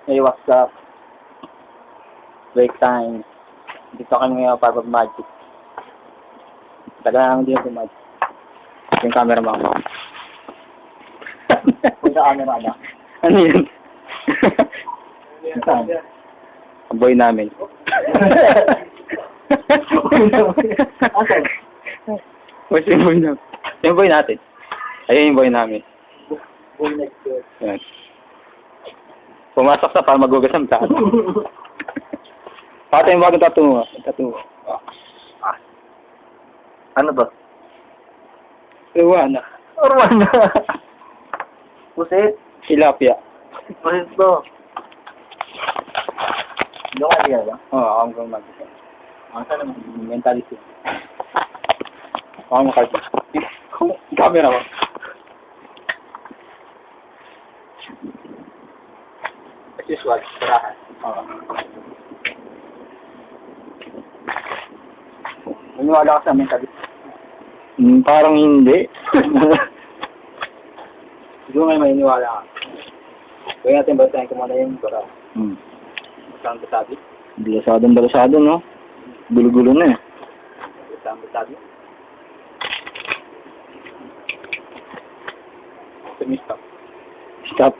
Hey, what's up? Break time. Dito kami ngayon para mag-magic. Tagal namin din mag-magic. Yung camera mo. Punta camera ba? Ano yun? Ang boy namin. What's yung boy namin? Yung boy natin. Ayun yung boy namin. Boy next door. Yan. Pumasok sa para magugas ang plato. Pati yung bagong tattoo mo. Tattoo. Ano ba? Iwana. Arwana. Pusit. Tilapia. Pusit to. Hindi ko kaya ba? Oo, ako ang gumagisa. Saan naman? Mentality. Ako ang card. Camera mo. As usual, sarahan. Oo. Maniwala ka sa mentality. Parang hindi. Siguro ngayon maniniwala ka. Kaya natin basahin ko muna yung bara. Basang basabi. Balasado, no? Gulo-gulo na eh. Basang basabi. Stop. Stop.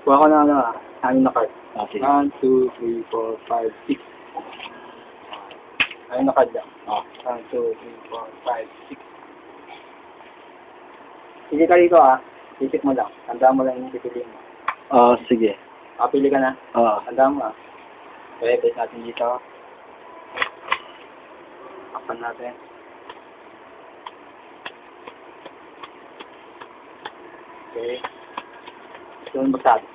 Kuha ko na anim na card. Okay. 1, 2, 3, 4, 5, 6. Anim na card lang. 1, 2, 3, 4, 5, 6. Sige ka rito Isip mo lang. Tandaan mo lang yung pipiliin mo. Sige. Pili ka na. Tandaan mo Okay, base natin dito. Kapan natin. Okay. Ito yung basabi.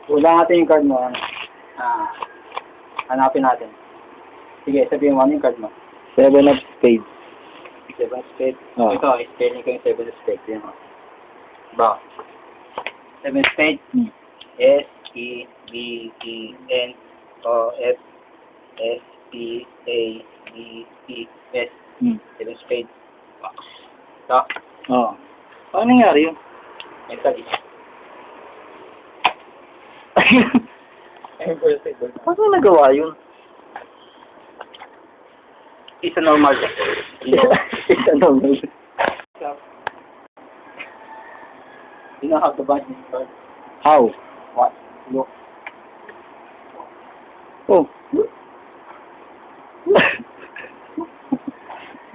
Ulang natin yung card mo. Hanapin natin. Sige, sabihin mo ano yung card mo. 7 of spades. 7 of spades. Oh. Ito, spelling ko yung 7 of spades. Yan ba? 7 of spades. S-E-B-E-N-O-F S-P-A-D-E-S. 7 of spades. Ito. Paano nangyari yun? Mentally. Paano nagawa yun? It's a normal. It's a normal. You know how to buy this card? How? What? Look. Oh.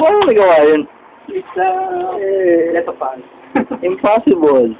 Paano nagawa yun? It's a... Let of fun. Impossible.